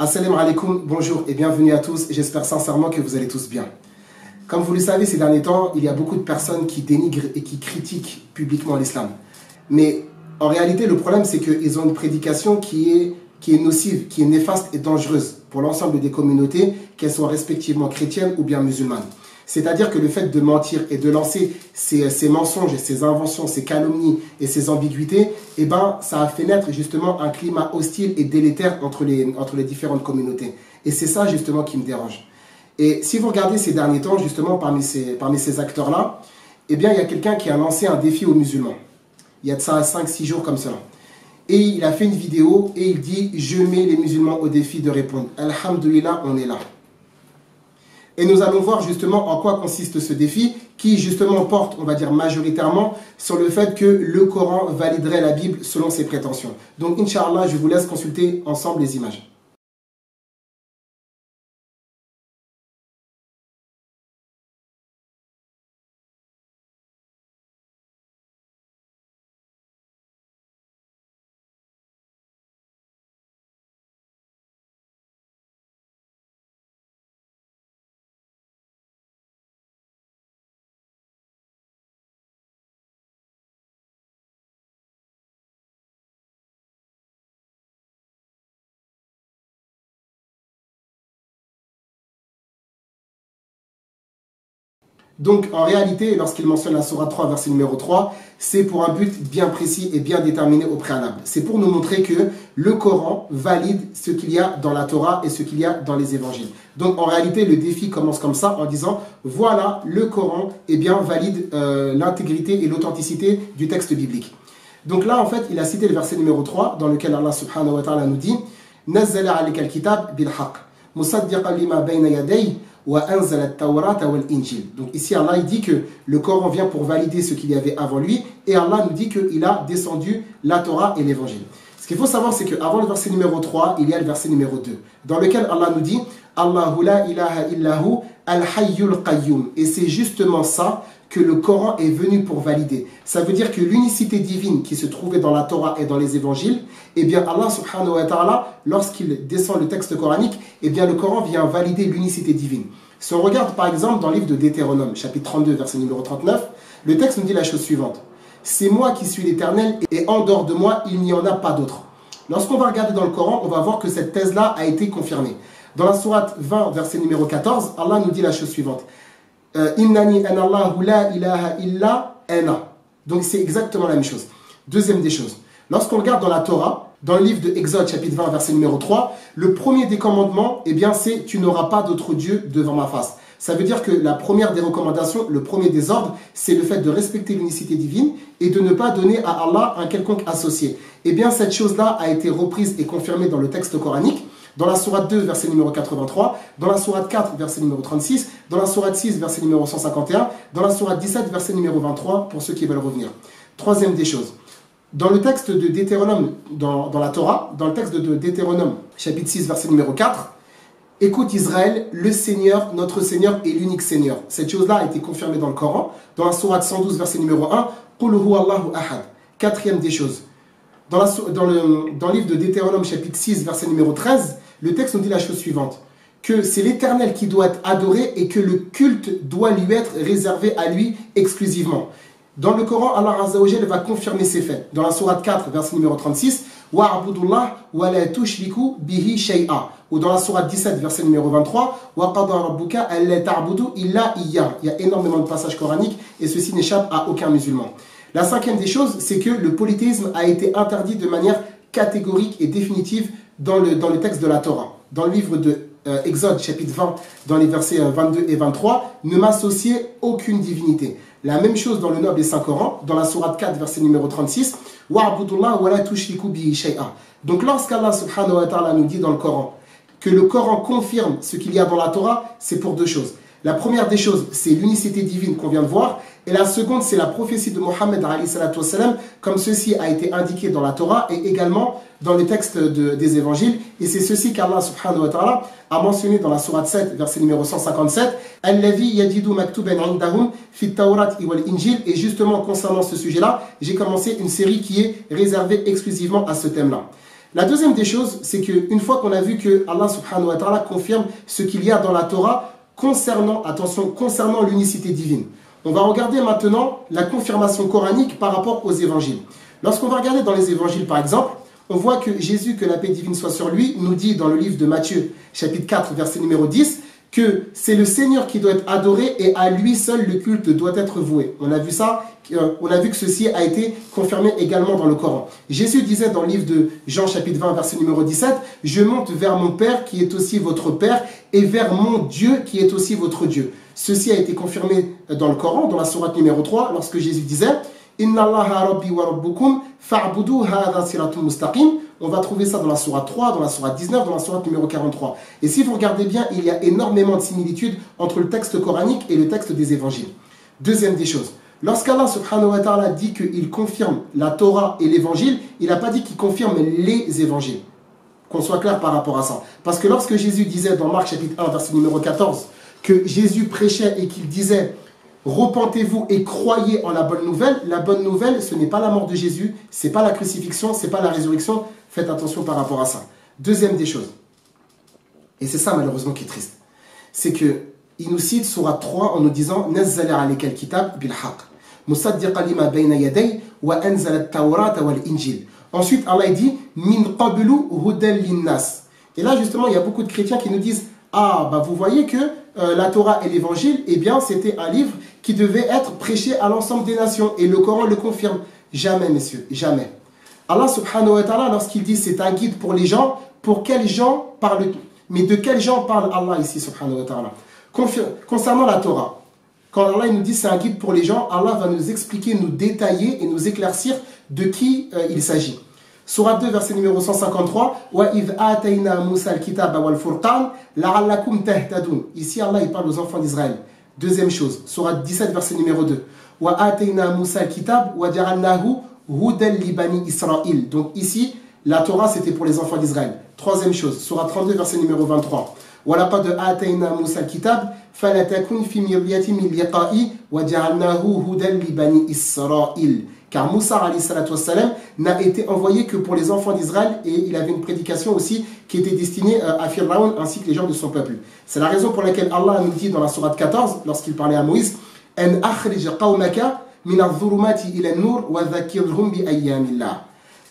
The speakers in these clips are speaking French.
Assalamu alaikum, bonjour et bienvenue à tous. J'espère sincèrement que vous allez tous bien. Comme vous le savez, ces derniers temps, il y a beaucoup de personnes qui dénigrent et qui critiquent publiquement l'islam. Mais en réalité, le problème, c'est qu'ils ont une prédication qui est nocive, qui est néfaste et dangereuse pour l'ensemble des communautés, qu'elles soient respectivement chrétiennes ou bien musulmanes. C'est-à-dire que le fait de mentir et de lancer ces mensonges, ces inventions, ces calomnies et ces ambiguïtés, eh ben, ça a fait naître justement un climat hostile et délétère entre les différentes communautés. Et c'est ça justement qui me dérange. Et si vous regardez ces derniers temps, justement, parmi ces acteurs-là, eh bien, il y a quelqu'un qui a lancé un défi aux musulmans. Il y a de ça 5-6 jours comme cela. Et il a fait une vidéo et il dit « Je mets les musulmans au défi de répondre. Alhamdulillah, on est là. » Et nous allons voir justement en quoi consiste ce défi qui justement porte, on va dire majoritairement, sur le fait que le Coran validerait la Bible selon ses prétentions. Donc, Inch'Allah, je vous laisse consulter ensemble les images. Donc, en réalité, lorsqu'il mentionne la Sourate 3, verset numéro 3, c'est pour un but bien précis et bien déterminé au préalable. C'est pour nous montrer que le Coran valide ce qu'il y a dans la Torah et ce qu'il y a dans les évangiles. Donc, en réalité, le défi commence comme ça, en disant, voilà, le Coran valide l'intégrité et l'authenticité du texte biblique. Donc là, en fait, il a cité le verset numéro 3, dans lequel Allah subhanahu wa ta'ala nous dit, « Nazzala alayka al-kitab bil-haq, musaddiqan lima bayna yaday » Donc ici Allah il dit que le Coran vient pour valider ce qu'il y avait avant lui et Allah nous dit qu'il a descendu la Torah et l'évangile. Ce qu'il faut savoir c'est qu'avant le verset numéro 3 il y a le verset numéro 2 dans lequel Allah nous dit Allahu la ilaha illahu al-hayyul qayyum, et c'est justement ça que le Coran est venu pour valider. Ça veut dire que l'unicité divine qui se trouvait dans la Torah et dans les évangiles, eh bien Allah subhanahu wa ta'ala, lorsqu'il descend le texte coranique, eh bien le Coran vient valider l'unicité divine. Si on regarde par exemple dans le livre de Deutéronome, chapitre 32, verset numéro 39, le texte nous dit la chose suivante. C'est moi qui suis l'Éternel et en dehors de moi, il n'y en a pas d'autre. Lorsqu'on va regarder dans le Coran, on va voir que cette thèse-là a été confirmée. Dans la sourate 20, verset numéro 14, Allah nous dit la chose suivante. Innani anallahu la ilaha illa ana. Donc c'est exactement la même chose. Deuxième des choses, lorsqu'on regarde dans la Torah, dans le livre de Exode chapitre 20 verset numéro 3, le premier des commandements, eh bien c'est tu n'auras pas d'autre Dieu devant ma face. Ça veut dire que la première des recommandations, le premier des ordres, c'est le fait de respecter l'unicité divine et de ne pas donner à Allah un quelconque associé. Eh bien cette chose-là a été reprise et confirmée dans le texte coranique. Dans la sourate 2, verset numéro 83, dans la sourate 4, verset numéro 36, dans la sourate 6, verset numéro 151, dans la sourate 17, verset numéro 23, pour ceux qui veulent revenir. Troisième des choses, dans le texte de Deutéronome, dans la Torah, dans le texte de Deutéronome, chapitre 6, verset numéro 4, « Écoute Israël, le Seigneur, notre Seigneur est l'unique Seigneur ». Cette chose-là a été confirmée dans le Coran, dans la sourate 112, verset numéro 1, « Qul huwa Allahu ahad ». Quatrième des choses, dans le livre de Deutéronome chapitre 6, verset numéro 13, le texte nous dit la chose suivante, que c'est l'Éternel qui doit être adoré et que le culte doit lui être réservé à lui exclusivement. Dans le Coran, Allah Azza wa Jalla va confirmer ces faits. Dans la sourate 4, verset numéro 36, « Wa'abudullah wa la tushriku bihi shay'a » ou dans la sourate 17, verset numéro 23, « Wa qada rabbuka alla ta'budu illa iyyah » Il y a énormément de passages coraniques et ceci n'échappe à aucun musulman. La cinquième des choses, c'est que le polythéisme a été interdit de manière catégorique et définitive dans le texte de la Torah. Dans le livre de Exode, chapitre 20, dans les versets 22 et 23, ne m'associez aucune divinité. La même chose dans le noble et saint Coran, dans la sourate 4, verset numéro 36, « Wa'abudullah wa la tushriku bihi shay'a » Donc lorsqu'Allah subhanahu wa ta'ala nous dit dans le Coran que le Coran confirme ce qu'il y a dans la Torah, c'est pour deux choses. La première des choses, c'est l'unicité divine qu'on vient de voir. Et la seconde, c'est la prophétie de Mohammed, comme ceci a été indiqué dans la Torah et également dans les textes des évangiles. Et c'est ceci qu'Allah subhanahu wa ta'ala a mentionné dans la sourate 7, verset numéro 157. Alladhi yajidu maktuban indahum fit tawrat wal injil. Et justement, concernant ce sujet-là, j'ai commencé une série qui est réservée exclusivement à ce thème-là. La deuxième des choses, c'est qu'une fois qu'on a vu que Allah subhanahu wa ta'ala confirme ce qu'il y a dans la Torah concernant, attention, concernant l'unicité divine, on va regarder maintenant la confirmation coranique par rapport aux évangiles. Lorsqu'on va regarder dans les évangiles par exemple, on voit que Jésus, que la paix divine soit sur lui, nous dit dans le livre de Matthieu, chapitre 4, verset numéro 10, que c'est le Seigneur qui doit être adoré et à lui seul le culte doit être voué. On a vu ça, on a vu que ceci a été confirmé également dans le Coran. Jésus disait dans le livre de Jean chapitre 20 verset numéro 17, « Je monte vers mon Père qui est aussi votre Père et vers mon Dieu qui est aussi votre Dieu. » Ceci a été confirmé dans le Coran, dans la sourate numéro 3, lorsque Jésus disait « Inna Allaha Rabbi wa Rabbukum fa'budu hadha siratun mustaqim » On va trouver ça dans la sourate 3, dans la sourate 19, dans la sourate numéro 43. Et si vous regardez bien, il y a énormément de similitudes entre le texte coranique et le texte des évangiles. Deuxième des choses, lorsqu'Allah subhanahu wa ta'ala dit qu'il confirme la Torah et l'évangile, il n'a pas dit qu'il confirme les évangiles. Qu'on soit clair par rapport à ça. Parce que lorsque Jésus disait dans Marc chapitre 1, verset numéro 14, que Jésus prêchait et qu'il disait « Repentez-vous et croyez en la bonne nouvelle, ce n'est pas la mort de Jésus, ce n'est pas la crucifixion, ce n'est pas la résurrection. Faites attention par rapport à ça. Deuxième des choses, et c'est ça malheureusement qui est triste, c'est qu'il nous cite sourate 3 en nous disant « Nazzala alayka al-kitab bil-haq, musaddiqan lima bayna yaday, wa anzala at-tawrata wal-injil » Ensuite, Allah dit « Min qablu hudan lin-nas » Et là, justement, il y a beaucoup de chrétiens qui nous disent « Ah, bah vous voyez que la Torah et l'Évangile, eh bien, c'était un livre qui devait être prêché à l'ensemble des nations. » Et le Coran le confirme. Jamais, messieurs, jamais. Allah subhanahu wa ta'ala, lorsqu'il dit c'est un guide pour les gens, pour quels gens parle-t-on? Mais de quels gens parle Allah ici, subhanahu wa ta'ala? Concernant la Torah, quand Allah nous dit c'est un guide pour les gens, Allah va nous expliquer, nous détailler et nous éclaircir de qui il s'agit. Sourate 2, verset numéro 153, « Wa idh atayna Musa al-kitaba wal-furqan, la'allakum tahtadun » Ici, Allah il parle aux enfants d'Israël. Deuxième chose, sourate 17, verset numéro 2, « Wa atayna Musa al-kitab wa ja'alnahu hudan li bani Israël » Donc ici, la Torah c'était pour les enfants d'Israël. Troisième chose, sourate 32, verset numéro 23, « Wa laqad atayna Musa al-kitab fala takun fi miryatin min liqa'i wa ja'alnahu hudan li bani Israël » Car Moussa alayhi salatu wassalam n'a été envoyé que pour les enfants d'Israël et il avait une prédication aussi qui était destinée à Fir'aun ainsi que les gens de son peuple. C'est la raison pour laquelle Allah nous dit dans la sourate 14, lorsqu'il parlait à Moïse, « En akhrij qawmaka min adh-dhulumati ila an-nur wa dhakkirhum bi ayyamillah »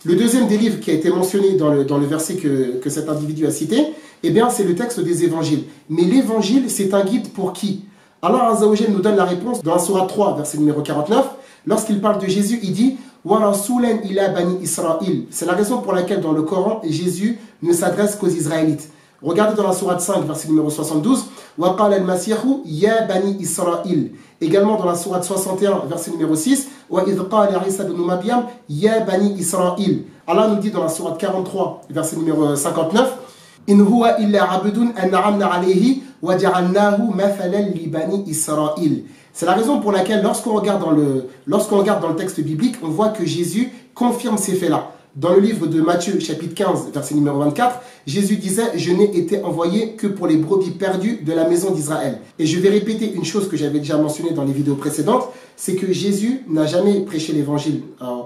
Le deuxième des livres qui a été mentionné dans le verset que cet individu a cité, eh bien c'est le texte des évangiles. Mais l'évangile, c'est un guide pour qui? Allah Azza wa Jalla nous donne la réponse dans la sourate 3, verset numéro 49. Lorsqu'il parle de Jésus, il dit « Wa rasulan ila bani Israël » C'est la raison pour laquelle dans le Coran, Jésus ne s'adresse qu'aux Israélites. Regardez dans la sourate 5, verset numéro 72 « Wa qala al-Masihu ya bani Israël » Également dans la sourate 61, verset numéro 6 « Wa idh qala Isa ibn Maryam ya bani Israël » Allah nous dit dans la sourate 43, verset numéro 59 « In huwa illa abdun an'amna alayhi wa ja'alnahu mathalan li bani Israël » C'est la raison pour laquelle lorsqu'on regarde dans le texte biblique, on voit que Jésus confirme ces faits-là. Dans le livre de Matthieu, chapitre 15, verset numéro 24, Jésus disait « Je n'ai été envoyé que pour les brebis perdues de la maison d'Israël ». Et je vais répéter une chose que j'avais déjà mentionnée dans les vidéos précédentes, c'est que Jésus n'a jamais prêché l'évangile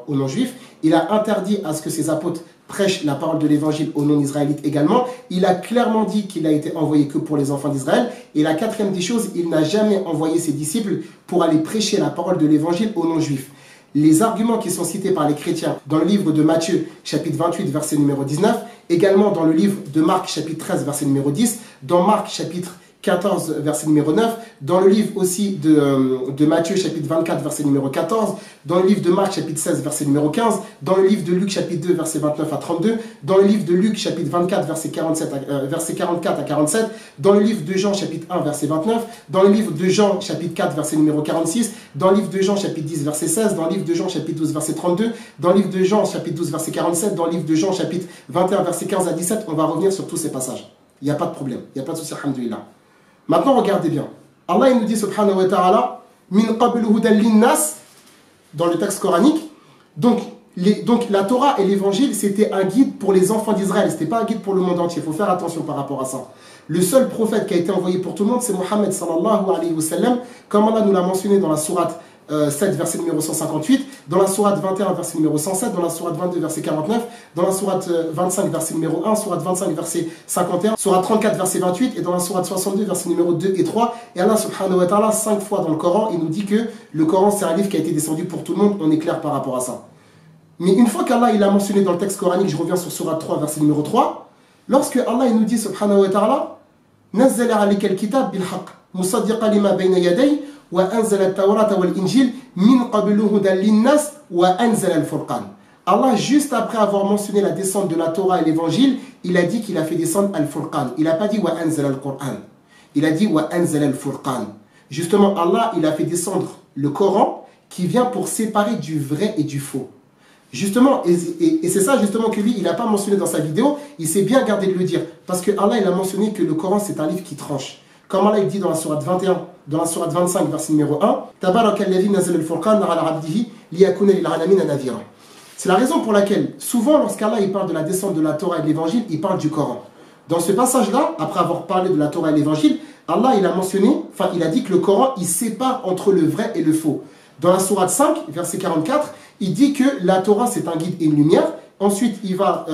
aux non-juifs. Il a interdit à ce que ses apôtres prêchent la parole de l'évangile aux non-israélites également. Il a clairement dit qu'il a été envoyé que pour les enfants d'Israël. Et la quatrième des choses, il n'a jamais envoyé ses disciples pour aller prêcher la parole de l'évangile aux non-juifs. Les arguments qui sont cités par les chrétiens dans le livre de Matthieu, chapitre 28, verset numéro 19, également dans le livre de Marc, chapitre 13, verset numéro 10, dans Marc, chapitre 14, verset numéro 9, dans le livre aussi de Matthieu, chapitre 24, verset numéro 14, dans le livre de Marc, chapitre 16, verset numéro 15, dans le livre de Luc, chapitre 2, verset 29 à 32, dans le livre de Luc, chapitre 24, verset 44 à 47, dans le livre de Jean, chapitre 1, verset 29, dans le livre de Jean, chapitre 4, verset numéro 46, dans le livre de Jean, chapitre 10, verset 16, dans le livre de Jean, chapitre 12, verset 32, dans le livre de Jean, chapitre 12, verset 47, dans le livre de Jean, chapitre 21, verset 15 à 17, on va revenir sur tous ces passages. Il n'y a pas de problème, il n'y a pas de souci, alhamdoulilah. Maintenant, regardez bien. Allah il nous dit, subhanahu wa ta'ala, min qablu hudan linnas, dans le texte coranique. Donc, la Torah et l'évangile, c'était un guide pour les enfants d'Israël. Ce n'était pas un guide pour le monde entier. Il faut faire attention par rapport à ça. Le seul prophète qui a été envoyé pour tout le monde, c'est Mohammed sallallahu alayhi wa sallam. Comme Allah nous l'a mentionné dans la sourate 7, verset numéro 158, dans la sourate 21, verset numéro 107, dans la sourate 22, verset 49, dans la sourate 25, verset numéro 1, sourate 25, verset 51, sourate 34, verset 28, et dans la sourate 62, verset numéro 2 et 3. Et Allah subhanahu wa ta'ala, 5 fois dans le Coran, il nous dit que le Coran, c'est un livre qui a été descendu pour tout le monde. On est clair par rapport à ça. Mais une fois qu'Allah il a mentionné dans le texte coranique, je reviens sur sourate 3, verset numéro 3, lorsque Allah il nous dit subhanahu wa ta'ala, نزل عليك الكتاب بالحق مصدقا لما بين يديه وأنزل التوراة والإنجيل من قبل هدى للناس وأنزل الفرقان. Allah, juste après avoir mentionné la descente de la Torah et l'évangile, il a dit qu'il a fait descendre Al-Furqan. Il n'a pas dit wa anzala al-Qur'an. Il a dit wa anzala al-Furqan. Justement, Allah, il a fait descendre le Coran qui vient pour séparer du vrai et du faux. Justement, et c'est ça justement que lui, il n'a pas mentionné dans sa vidéo, il s'est bien gardé de le dire. Parce que Allah, il a mentionné que le Coran, c'est un livre qui tranche. Comme Allah, il dit dans la sourate 21, dans la sourate 25, verset numéro 1, Tabarakalladhi nazala al-Furqan ala abdihi liyakuna lil alamin nadhira. C'est la raison pour laquelle, souvent, lorsqu'Allah il parle de la descente de la Torah et de l'évangile, il parle du Coran. Dans ce passage-là, après avoir parlé de la Torah et l'évangile, Allah, il a mentionné, enfin, il a dit que le Coran, il sépare entre le vrai et le faux. Dans la sourate 5, verset 44, il dit que la Torah, c'est un guide et une lumière. Ensuite, il va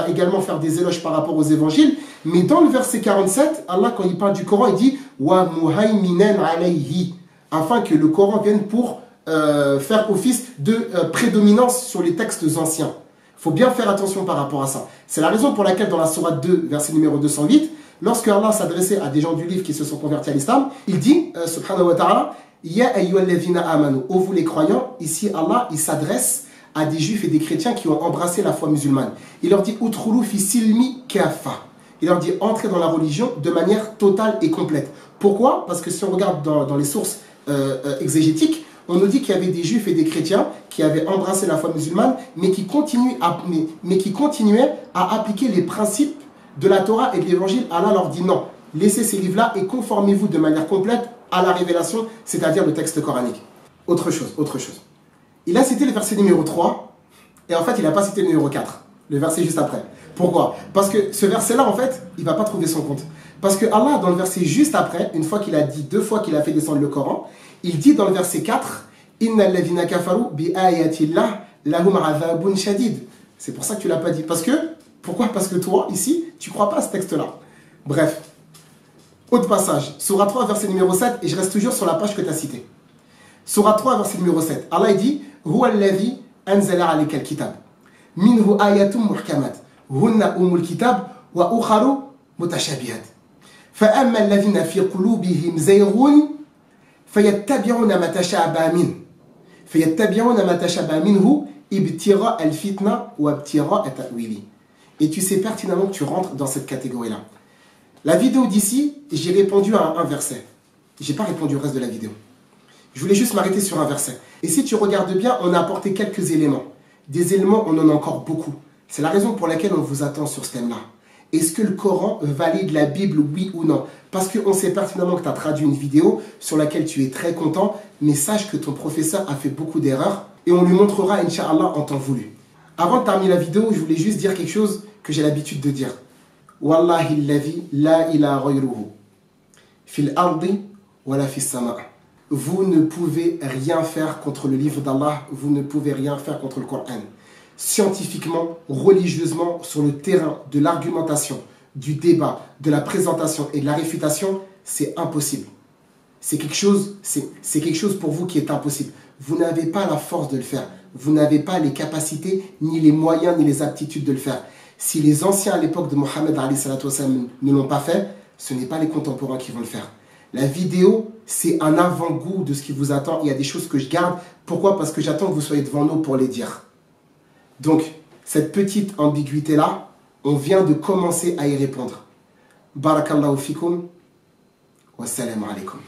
également faire des éloges par rapport aux évangiles. Mais dans le verset 47, Allah, quand il parle du Coran, il dit « Wa muhaiminan alayhi » afin que le Coran vienne pour faire office de prédominance sur les textes anciens. Il faut bien faire attention par rapport à ça. C'est la raison pour laquelle dans la sourate 2, verset numéro 208, lorsque Allah s'adressait à des gens du livre qui se sont convertis à l'islam, il dit, subhanahu wa ta'ala, Ya ayyuhalladhina amanu, ô vous les croyants, ici Allah, il s'adresse à des juifs et des chrétiens qui ont embrassé la foi musulmane. Il leur dit, Utrulu fi silmi kafa. Il leur dit, entrez dans la religion de manière totale et complète. Pourquoi? Parce que si on regarde dans les sources exégétiques, on nous dit qu'il y avait des juifs et des chrétiens qui avaient embrassé la foi musulmane, mais qui continuaient à appliquer les principes de la Torah et de l'évangile. Allah leur dit non, laissez ces livres-là et conformez-vous de manière complète à la révélation, c'est-à-dire le texte coranique. Autre chose. Il a cité le verset numéro 3, et en fait, il n'a pas cité le numéro 4, le verset juste après. Pourquoi? Parce que ce verset-là, en fait, il ne va pas trouver son compte. Parce que Allah, dans le verset juste après, une fois qu'il a dit 2 fois qu'il a fait descendre le Coran, il dit dans le verset 4, Inna alladhina kafaru bi ayatillah lahum adhabun shadid. C'est pour ça que tu ne l'as pas dit. Pourquoi? Parce que toi, ici, tu ne crois pas à ce texte-là. Bref. Autre passage. Surah 3, verset numéro 7, et je reste toujours sur la page que tu as citée. Surah 3, verset numéro 7. Allah dit, Huwa alladhi anzala alayka al-kitab. Minhu ayatum muhkamat. Hunna umul kitab wa ukharu mutashabihat. فأما الذين في قلوبهم زيغون فيتبعون ما تشابه منه ابتغاء الفتنة وابتغاء تأويله. Et tu sais pertinemment que tu rentres dans cette catégorie-là. La vidéo d'ici, j'ai répondu à un verset. J'ai pas répondu au reste de la vidéo. Je voulais juste m'arrêter sur un verset. Et si tu regardes bien, on a apporté quelques éléments. Des éléments, on en a encore beaucoup. C'est la raison pour laquelle on vous attend sur ce thème-là. Est-ce que le Coran valide la Bible, oui ou non? Parce qu'on sait pertinemment que tu as traduit une vidéo sur laquelle tu es très content, mais sache que ton professeur a fait beaucoup d'erreurs et on lui montrera, Inch'Allah, en temps voulu. Avant de terminer la vidéo, je voulais juste dire quelque chose que j'ai l'habitude de dire. Wallahi alladhi la ilaha ghayruhu fil ardi wala fis sama'. Vous ne pouvez rien faire contre le livre d'Allah, vous ne pouvez rien faire contre le Coran. Scientifiquement, religieusement, sur le terrain de l'argumentation, du débat, de la présentation et de la réfutation, c'est impossible. C'est quelque chose pour vous qui est impossible. Vous n'avez pas la force de le faire. Vous n'avez pas les capacités, ni les moyens, ni les aptitudes de le faire. Si les anciens à l'époque de Mohammed ne l'ont pas fait, ce n'est pas les contemporains qui vont le faire. La vidéo, c'est un avant-goût de ce qui vous attend. Il y a des choses que je garde. Pourquoi? Parce que j'attends que vous soyez devant nous pour les dire. Donc, cette petite ambiguïté-là, on vient de commencer à y répondre. Barakallahu fikum. Wassalamu alaikum.